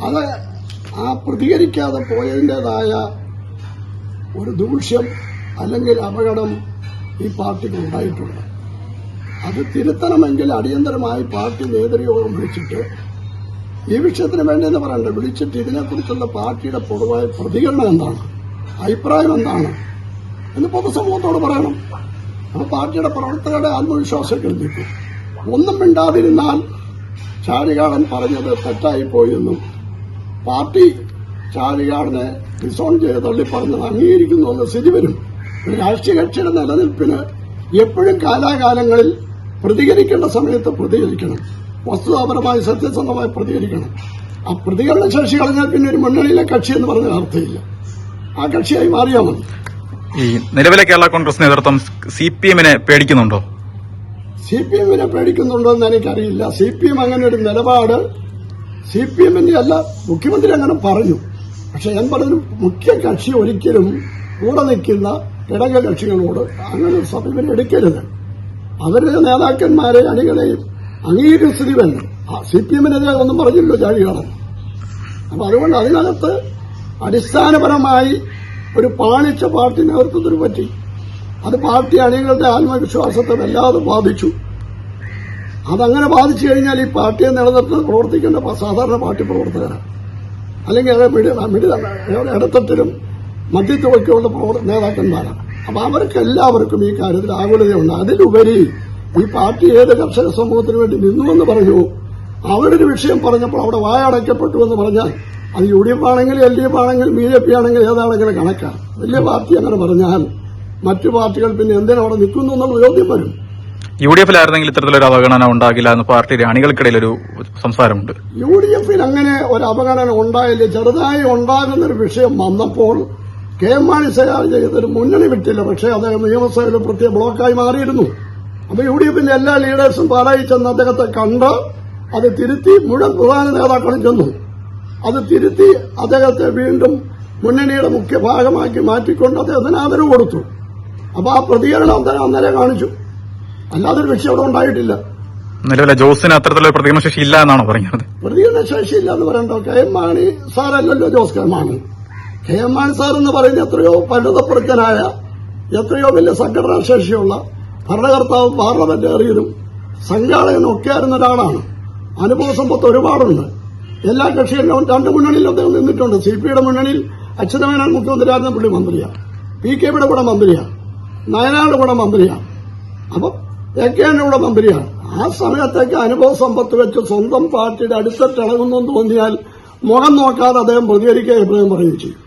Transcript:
അത് ആ പ്രതികരിക്കാതെ പോയതിൻ്റെതായ ഒരു ദൂഷ്യം അല്ലെങ്കിൽ അപകടം ഈ പാർട്ടിക്ക് ഉണ്ടായിട്ടുണ്ട്. അത് തിരുത്തണമെങ്കിൽ അടിയന്തരമായി പാർട്ടി നേതൃയോഗം വിളിച്ചിട്ട് ഈ വിഷയത്തിന് വേണ്ടിയെന്ന് പറയണ്ട, വിളിച്ചിട്ട് ഇതിനെക്കുറിച്ചുള്ള പാർട്ടിയുടെ പൊതുവായ പ്രതികരണം എന്താണ്, അഭിപ്രായം എന്താണ് എന്ന് പൊതുസമൂഹത്തോട് പറയണം. അപ്പൊ പാർട്ടിയുടെ പ്രവർത്തകരുടെ ആത്മവിശ്വാസം കെടുത്തിക്കും. ഒന്നും മിണ്ടാതിരുന്നാൽ ചാഴികാടൻ പറഞ്ഞത് തെറ്റായിപ്പോയെന്നും പാർട്ടി ചാഴികാടനെ ഡിസോൺ ചെയ്ത് തള്ളിപ്പറഞ്ഞത് അംഗീകരിക്കുന്നു എന്ന സ്ഥിതി വരും. ഒരു രാഷ്ട്രീയ കക്ഷിയുടെ നിലനിൽപ്പിന് എപ്പോഴും കാലാകാലങ്ങളിൽ പ്രതികരിക്കേണ്ട സമയത്ത് പ്രതികരിക്കണം, വസ്തുതാപരമായി സത്യസന്ധമായി പ്രതികരിക്കണം. ആ പ്രതികരണ ശേഷി കളഞ്ഞാൽ പിന്നെ ഒരു മുന്നണിയിലെ കക്ഷി എന്ന് പറഞ്ഞ അർത്ഥമില്ല, ആ കക്ഷിയായി മാറിയാൽ മതി. ഈ നിലവിലെ കേരള കോൺഗ്രസ് നേതൃത്വം സിപിഎമ്മിനെ പേടിക്കുന്നുണ്ടോ? സിപിഎമ്മിനെ പേടിക്കുന്നുണ്ടോ എന്ന് എനിക്കറിയില്ല. സിപിഎം അങ്ങനെ ഒരു നിലപാട് സിപിഎമ്മിന്റെ അല്ല, മുഖ്യമന്ത്രി അങ്ങനെ പറഞ്ഞു. പക്ഷെ ഞാൻ പറഞ്ഞു, മുഖ്യ കക്ഷി ഒരിക്കലും കൂടെ നിൽക്കുന്ന ഘടക കക്ഷികളോട് അങ്ങനെ ഒരു സമീപനം എടുക്കരുത്. അവരുടെ നേതാക്കന്മാരെ അണികളെയും അംഗീകരിക്കുന്ന സ്ഥിതി വേണം. സിപിഎമ്മിനെതിരെ ഒന്നും പറഞ്ഞില്ലോ ചാഴികാടൻ. അപ്പൊ അതുകൊണ്ട് അതിനകത്ത് അടിസ്ഥാനപരമായി ഒരു പാളിച്ച പാർട്ടി നേതൃത്വത്തിന് പറ്റി. അത് പാർട്ടി അണികളുടെ ആത്മവിശ്വാസത്തെ വല്ലാതെ ബാധിച്ചു. അതങ്ങനെ ബാധിച്ചു കഴിഞ്ഞാൽ ഈ പാർട്ടിയെ നിലനിർത്തി പ്രവർത്തിക്കേണ്ട സാധാരണ പാർട്ടി പ്രവർത്തകരാണ്, അല്ലെങ്കിൽ ഇടത്തട്ടിലും മധ്യത്തുമൊക്കെയുള്ള നേതാക്കന്മാരാണ്. അപ്പൊ അവർക്ക് എല്ലാവർക്കും ഈ കാര്യത്തിൽ ആകുലതയുണ്ട്. അതിലുപരി ഈ പാർട്ടി ഏത് കർഷക സമൂഹത്തിന് വേണ്ടി നിന്നുവെന്ന് പറഞ്ഞു, അവരൊരു വിഷയം പറഞ്ഞപ്പോൾ അവിടെ വായടയ്ക്കപ്പെട്ടു എന്ന് പറഞ്ഞാൽ അത് UDF ആണെങ്കിലും LDF ആണെങ്കിലും BJP ആണെങ്കിലും ഏതാണെങ്കിലും കണക്കാണ്. വലിയ പാർട്ടി അങ്ങനെ പറഞ്ഞാൽ മറ്റു പാർട്ടികൾ പിന്നെ എന്തിനാ അവിടെ നിൽക്കുന്നു എന്നുള്ള ചോദ്യം വരും. UDF-ലായിരുന്നെങ്കിൽ ഇത്തരത്തിലൊരു അവഗണന ഉണ്ടാകില്ല എന്ന് പാർട്ടിയുടെ അണികൾക്കിടയിൽ ഒരു സംസാരമുണ്ട്. UDF-ൽ അങ്ങനെ ഒരു അവഗണന ഉണ്ടായില്ല. ചെറുതായി ഉണ്ടാകുന്നൊരു വിഷയം വന്നപ്പോൾ KM മാണി ചെയ്തൊരു മുന്നണി വിട്ടില്ല. പക്ഷേ അദ്ദേഹം നിയമസഭയിൽ പ്രത്യേക ബ്ലോക്കായി മാറിയിരുന്നു. അപ്പൊ UDF-ന്റെ എല്ലാ ലീഡേഴ്സും പാലായി ചെന്ന് അദ്ദേഹത്തെ കണ്ട് അത് തിരുത്തി, മുഴുവൻ പ്രധാന നേതാക്കളും ചെന്നു. അത് തിരുത്തി അദ്ദേഹത്തെ വീണ്ടും മുന്നണിയുടെ മുഖ്യ ഭാഗമാക്കി മാറ്റിക്കൊണ്ട് അദ്ദേഹത്തിന് ആദരവ് കൊടുത്തു. അപ്പൊ ആ പ്രതികരണം അദ്ദേഹം അന്നേരം കാണിച്ചു. അല്ലാതൊരു വിഷയം അവിടെ ഉണ്ടായിട്ടില്ല. നിലവിലെ ജോസിന് അത്തരത്തിലുള്ള പ്രതികരണശേഷി ഇല്ല എന്നാണോ പറയുന്നത്? പ്രതികരണശേഷി ഇല്ല എന്ന് പറയണ്ടോ? KM മാണി സാറല്ലല്ലോ Jose K Mani. KM Mani sir എന്ന് പറയുന്ന എത്രയോ പരിണതപ്രജ്ഞനായ, എത്രയോ വലിയ സംഘടനാ ശേഷിയുള്ള ഭരണകർത്താവും പാർലമെന്റേറിയനും സംഘാടകനും ഒക്കെ ആയിരുന്ന ഒരാളാണ്. അനുഭവ സമ്പത്ത് ഒരുപാടുണ്ട്. എല്ലാ കക്ഷികളിലും രണ്ട് മുന്നണിയിലും അദ്ദേഹം നിന്നിട്ടുണ്ട്. CPയുടെ മുന്നണിയിൽ അച്യുതമേനോൻ മുഖ്യമന്ത്രിയായിരുന്ന പുള്ളി മന്ത്രിയാണ്, PKയുടെ കൂടെ മന്ത്രിയാണ്, നയനാരുടെ കൂടെ മന്ത്രിയാണ്, അപ്പം AKന്റെ കൂടെ മന്ത്രിയാണ്. ആ സമയത്തേക്ക് അനുഭവ സമ്പത്ത് വെച്ച് സ്വന്തം പാർട്ടിയുടെ അടുത്തിട്ടിളകുന്നു തോന്നിയാൽ മുഖം നോക്കാതെ അദ്ദേഹം പ്രതികരിക്കുക എപ്പോഴും പറയുകയും ചെയ്യും.